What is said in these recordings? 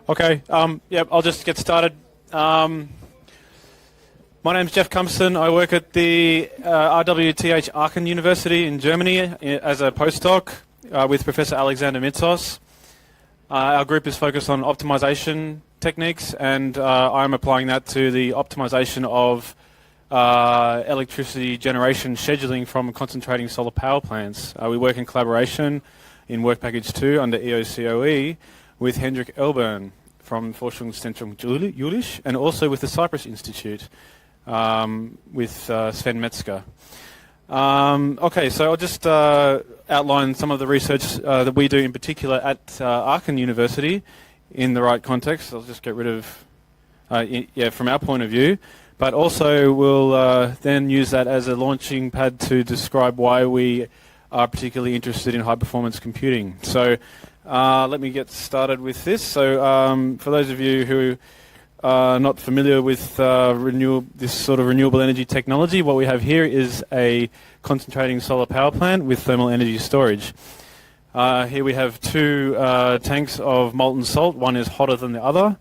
Okay, I'll just get started. My name's Jeff CUMPSTON. I work at the RWTH Aachen University in Germany as a postdoc with Professor Alexander Mitsos. Our group is focused on optimization techniques, and I'm applying that to the optimization of electricity generation scheduling from concentrating solar power plants. We work in collaboration in Work Package 2 under EOCOE with Hendrik Elbern from Forschungszentrum Jülich, and also with the Cyprus Institute with Sven Metzger. Okay, so I'll just outline some of the research that we do in particular at Aachen University in the right context. I'll just get rid of, from our point of view, but also we'll then use that as a launching pad to describe why we are particularly interested in high-performance computing. So let me get started with this. So for those of you who are not familiar with this sort of renewable energy technology, what we have here is a concentrating solar power plant with thermal energy storage. Here we have two tanks of molten salt. One is hotter than the other,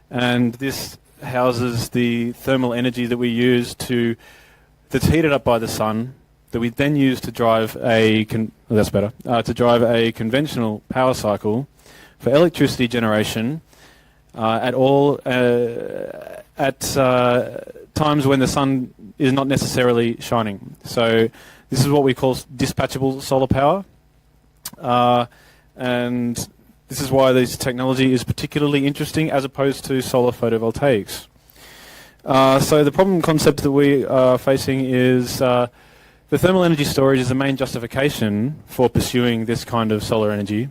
and this houses the thermal energy that we use that's heated up by the sun, that we then use to drive a conventional power cycle for electricity generation at times when the sun is not necessarily shining. So this is what we call dispatchable solar power, and this is why this technology is particularly interesting as opposed to solar photovoltaics. So the problem concept that we are facing is the thermal energy storage is the main justification for pursuing this kind of solar energy.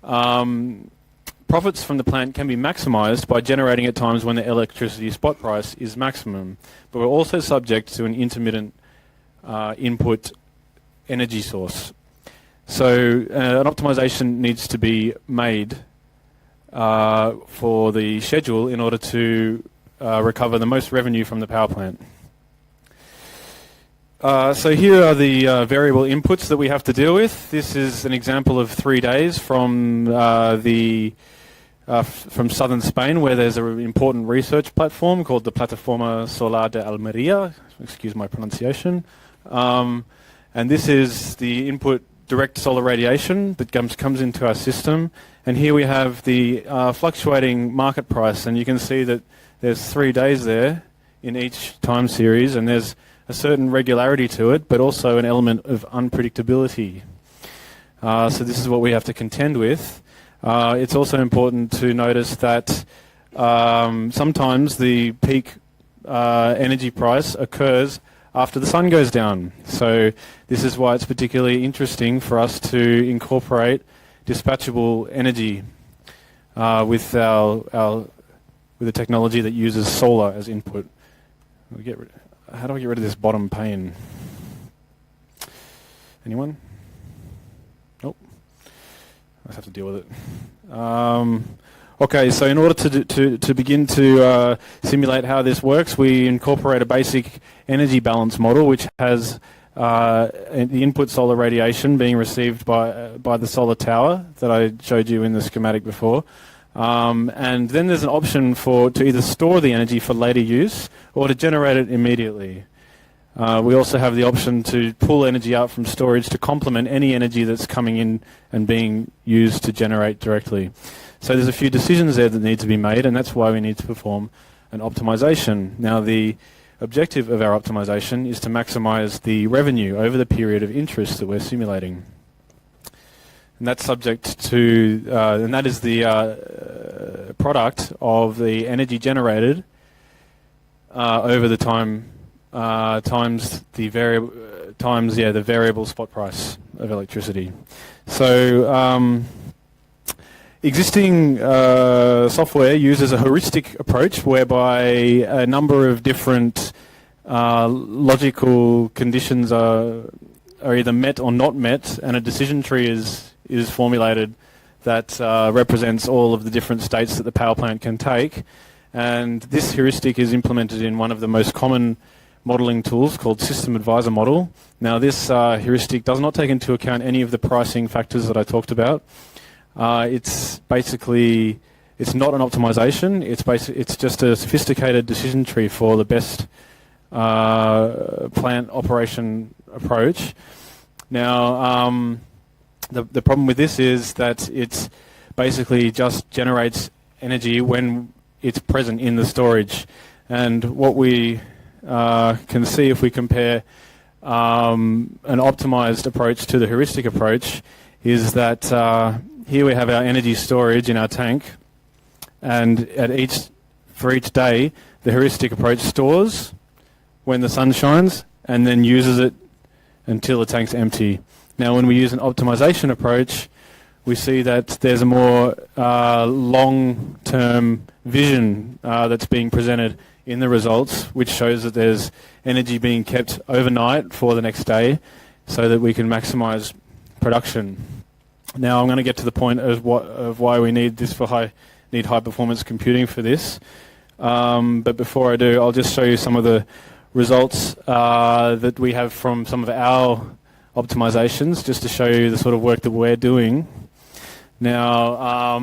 Profits from the plant can be maximised by generating at times when the electricity spot price is maximum, but we're also subject to an intermittent input energy source. So an optimization needs to be made for the schedule in order to recover the most revenue from the power plant. So here are the variable inputs that we have to deal with. This is an example of 3 days from from southern Spain, where there's an important research platform called the Plataforma Solar de Almería. Excuse my pronunciation. And this is the input direct solar radiation that comes into our system. And here we have the fluctuating market price, and you can see that there's 3 days there in each time series, and there's a certain regularity to it, but also an element of unpredictability. So this is what we have to contend with. It's also important to notice that sometimes the peak energy price occurs after the sun goes down. So this is why it's particularly interesting for us to incorporate dispatchable energy with the technology that uses solar as input. How do I get rid of this bottom pane? Anyone? Nope. I just have to deal with it. Okay, so in order to begin to simulate how this works, we incorporate a basic energy balance model which has the input solar radiation being received by the solar tower that I showed you in the schematic before. And then there's an option to either store the energy for later use or to generate it immediately. We also have the option to pull energy out from storage to complement any energy that's coming in and being used to generate directly. So there's a few decisions there that need to be made, and that's why we need to perform an optimization. Now the objective of our optimization is to maximize the revenue over the period of interest that we're simulating. And that's subject to, and that is the product of the energy generated over the time times the variable spot price of electricity. So existing software uses a heuristic approach whereby a number of different logical conditions are either met or not met, and a decision tree is formulated that represents all of the different states that the power plant can take. And this heuristic is implemented in one of the most common modeling tools called System Advisor Model. Now this heuristic does not take into account any of the pricing factors that I talked about. It's it's not an optimization. It's just a sophisticated decision tree for the best plant operation approach. Now, the problem with this is that it basically just generates energy when it's present in the storage. And what we can see if we compare an optimized approach to the heuristic approach is that here we have our energy storage in our tank, and for each day the heuristic approach stores when the sun shines and then uses it until the tank's empty. Now when we use an optimization approach, we see that there's a more long-term vision that's being presented in the results, which shows that there's energy being kept overnight for the next day so that we can maximize production. Now I'm going to get to the point of why we need this for high performance computing for this. But before I do, I'll just show you some of the results that we have from some of our optimizations, just to show you the sort of work that we're doing. Now,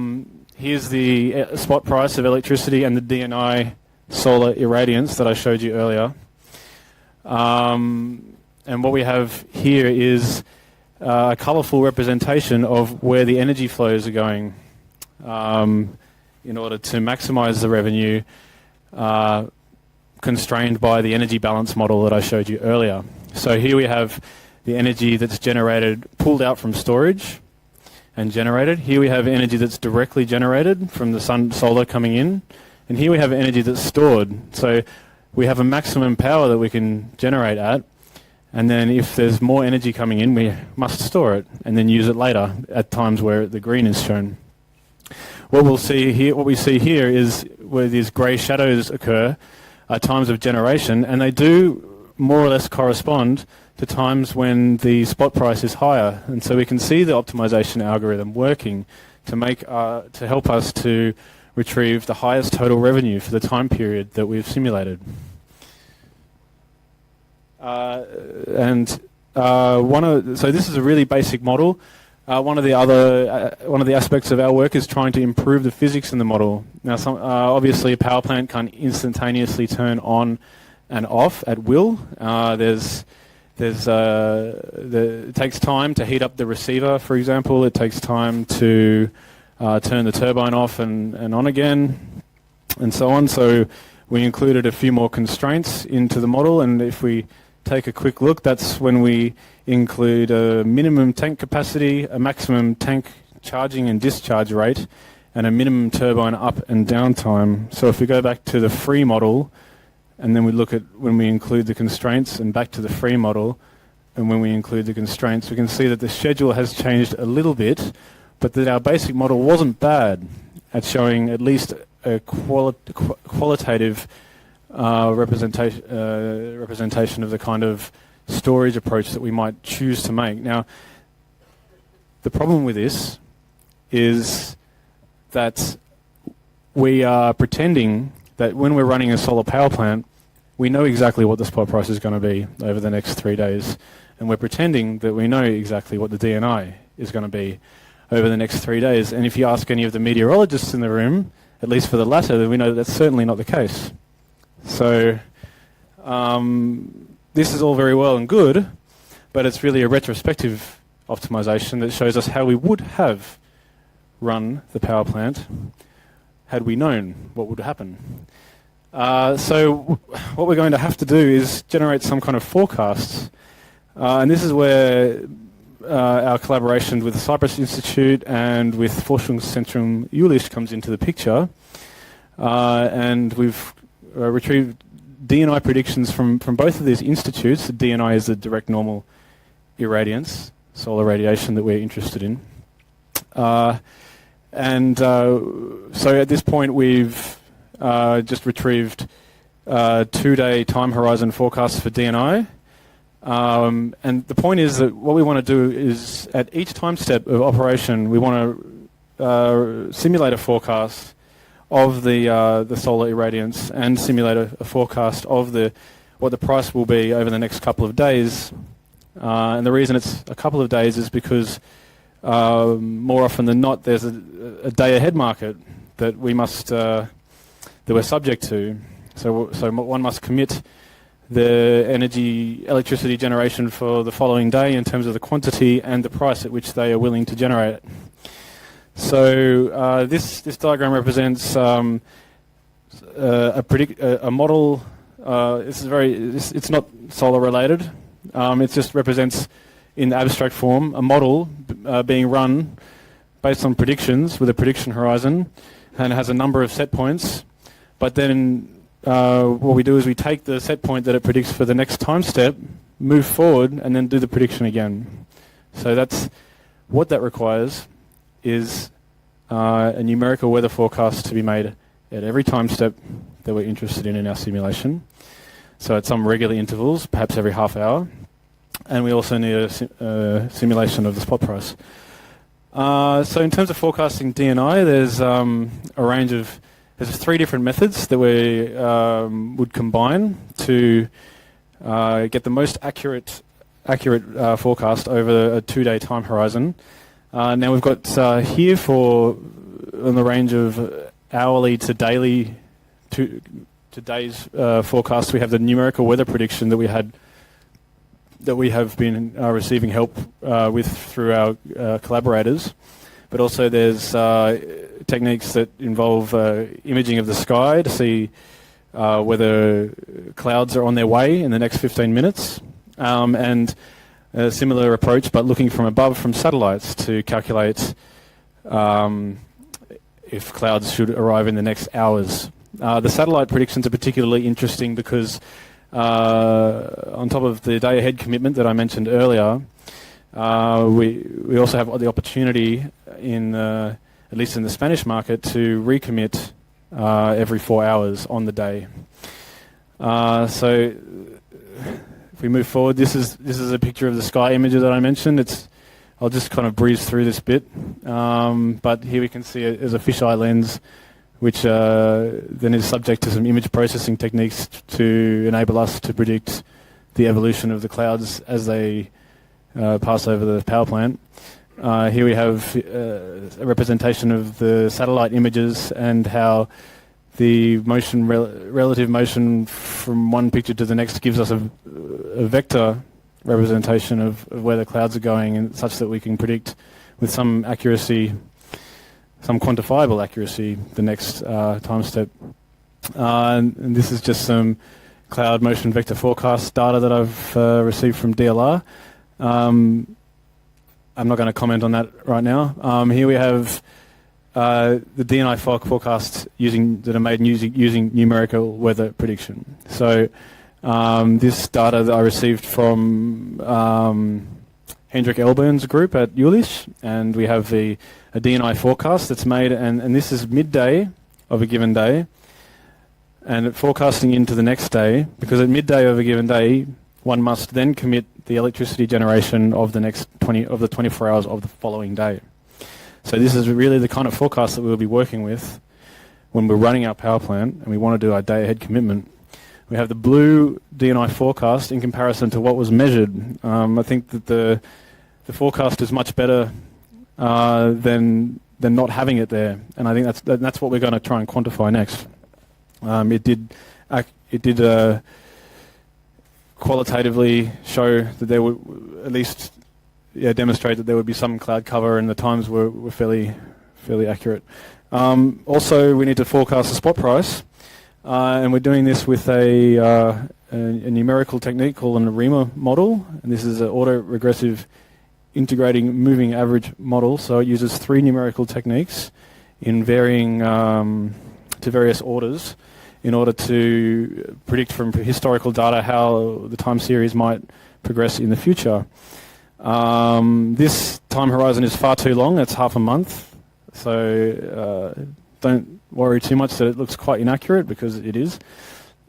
here's the spot price of electricity and the DNI solar irradiance that I showed you earlier. And what we have here is a colourful representation of where the energy flows are going in order to maximise the revenue constrained by the energy balance model that I showed you earlier. So here we have the energy that's generated, pulled out from storage and generated. Here we have energy that's directly generated from the solar coming in. And here we have energy that's stored. So we have a maximum power that we can generate at. And then if there's more energy coming in, we must store it and then use it later at times where the green is shown. What we see here is where these grey shadows occur are times of generation, and they do more or less correspond to times when the spot price is higher. And so we can see the optimization algorithm working to help us to retrieve the highest total revenue for the time period that we've simulated. So this is a really basic model. One of the aspects of our work is trying to improve the physics in the model. Now, obviously, a power plant can't instantaneously turn on and off at will. It takes time to heat up the receiver, for example. It takes time to turn the turbine off and on again, and so on. So we included a few more constraints into the model, and if we take a quick look, that's when we include a minimum tank capacity, a maximum tank charging and discharge rate, and a minimum turbine up and down time. So if we go back to the free model, and then we look at when we include the constraints, and back to the free model, and when we include the constraints, we can see that the schedule has changed a little bit, but that our basic model wasn't bad at showing at least a qualitative representation of the kind of storage approach that we might choose to make. Now, the problem with this is that we are pretending that when we're running a solar power plant, we know exactly what the spot price is going to be over the next 3 days. And we're pretending that we know exactly what the DNI is going to be over the next 3 days. And if you ask any of the meteorologists in the room, at least for the latter, then we know that that's certainly not the case. So this is all very well and good, but it's really a retrospective optimization that shows us how we would have run the power plant had we known what would happen. So what we're going to have to do is generate some kind of forecasts, and this is where our collaboration with the Cyprus Institute and with Forschungszentrum Jülich comes into the picture, and we've retrieved DNI predictions from both of these institutes. The DNI is the direct normal irradiance, solar radiation that we're interested in. So at this point we've just retrieved 2-day time horizon forecasts for DNI. And the point is that what we want to do is at each time step of operation we want to simulate a forecast of the solar irradiance and simulate a forecast of what the price will be over the next couple of days. And the reason it's a couple of days is because more often than not there's a day ahead market that we must that we're subject to. So one must commit the electricity generation for the following day in terms of the quantity and the price at which they are willing to generate it. So this diagram represents a model. It's not solar related. It just represents, in abstract form, a model being run based on predictions with a prediction horizon, and it has a number of set points. But then what we do is we take the set point that it predicts for the next time step, move forward, and then do the prediction again. So that's what that requires is a numerical weather forecast to be made at every time step that we're interested in our simulation. So at some regular intervals, perhaps every half hour. And we also need a simulation of the spot price. So in terms of forecasting DNI, there's there's 3 different methods that we would combine to get the most accurate forecast over a 2-day time horizon. Now we've got here on the range of hourly to daily to days forecast. We have the numerical weather prediction that we have been receiving help with through our collaborators. But also there's techniques that involve imaging of the sky to see whether clouds are on their way in the next 15 minutes, and a similar approach but looking from above from satellites to calculate if clouds should arrive in the next hours. The satellite predictions are particularly interesting because on top of the day ahead commitment that I mentioned earlier, we also have the opportunity at least in the Spanish market, to recommit every 4 hours on the day. So if we move forward, this is a picture of the sky imager that I mentioned. I'll just kind of breeze through this bit, but here we can see it as a fisheye lens, which then is subject to some image processing techniques to enable us to predict the evolution of the clouds as they pass over the power plant. Here we have a representation of the satellite images and how the motion, relative motion from one picture to the next gives us a vector representation of where the clouds are going, and such that we can predict with some accuracy, some quantifiable accuracy, the next time step. And this is just some cloud motion vector forecast data that I've received from DLR. I'm not going to comment on that right now. Here we have the DNI forecasts that are made using numerical weather prediction. So this data that I received from Hendrik Elbern's group at Jülich, and we have a DNI forecast that's made, and this is midday of a given day, and forecasting into the next day, because at midday of a given day, one must then commit the electricity generation of the next 24 hours of the following day. So this is really the kind of forecast that we'll be working with when we're running our power plant and we want to do our day ahead commitment. We have the blue DNI forecast in comparison to what was measured. I think that the forecast is much better than not having it there, and I think that's what we're going to try and quantify next. It did qualitatively show that there would at least demonstrate that there would be some cloud cover, and the times were fairly accurate. Also, we need to forecast the spot price, and we're doing this with a numerical technique called an ARIMA model, and this is an auto-regressive integrating moving average model. So it uses 3 numerical techniques in varying to various orders, in order to predict from historical data how the time series might progress in the future. This time horizon is far too long. It's half a month. So don't worry too much that it looks quite inaccurate, because it is.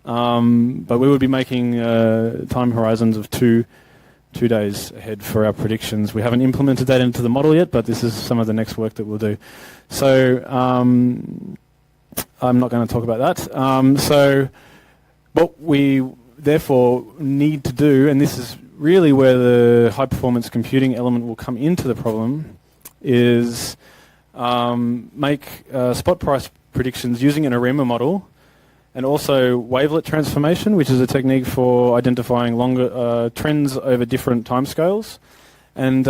But we would be making time horizons of two days ahead for our predictions. We haven't implemented that into the model yet, but this is some of the next work that we'll do. So I'm not going to talk about that. So what we therefore need to do, and this is really where the high-performance computing element will come into the problem, is make spot price predictions using an ARIMA model, and also wavelet transformation, which is a technique for identifying longer trends over different timescales. And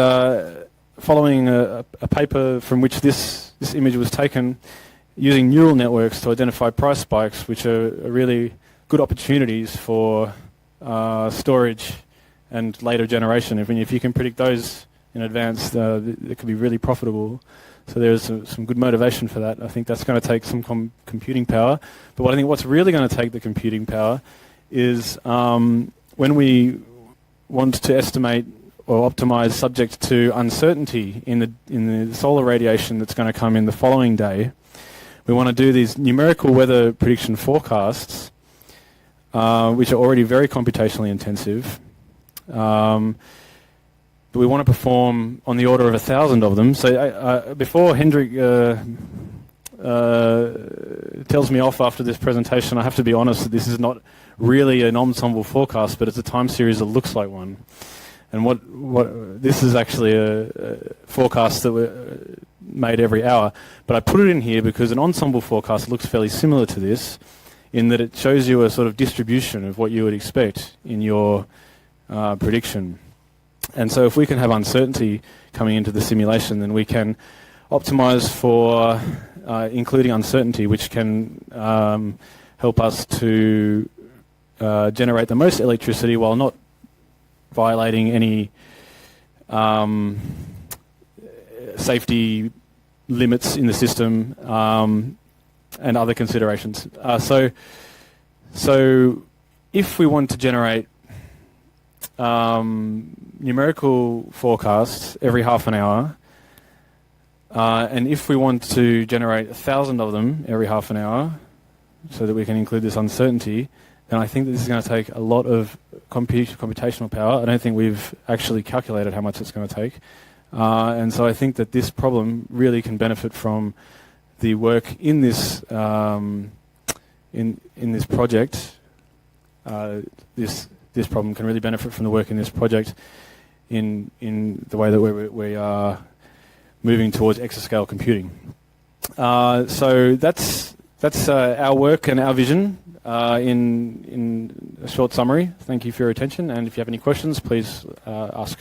following a paper from which this image was taken, using neural networks to identify price spikes, which are really good opportunities for storage and later generation. If you can predict those in advance, it could be really profitable. So there's some good motivation for that. I think that's going to take some computing power. But I think what's really going to take the computing power is when we want to estimate or optimize subject to uncertainty in the solar radiation that's going to come in the following day. We want to do these numerical weather prediction forecasts, which are already very computationally intensive. But we want to perform on the order of 1,000 of them. So before Hendrik tells me off after this presentation, I have to be honest that this is not really an ensemble forecast, but it's a time series that looks like one. And what this is actually a forecast that we made every hour. But I put it in here because an ensemble forecast looks fairly similar to this, in that it shows you a sort of distribution of what you would expect in your prediction. And so if we can have uncertainty coming into the simulation, then we can optimize for including uncertainty, which can help us to generate the most electricity while not violating any safety limits in the system and other considerations. So if we want to generate numerical forecasts every half an hour, and if we want to generate 1,000 of them every half an hour so that we can include this uncertainty, then I think that this is going to take a lot of computational power. I don't think we've actually calculated how much it's going to take. And so I think that this problem really can benefit from the work in this in this project. This problem can really benefit from the work in this project in the way that we are moving towards exascale computing. So that's our work and our vision in a short summary. Thank you for your attention, and if you have any questions, please ask.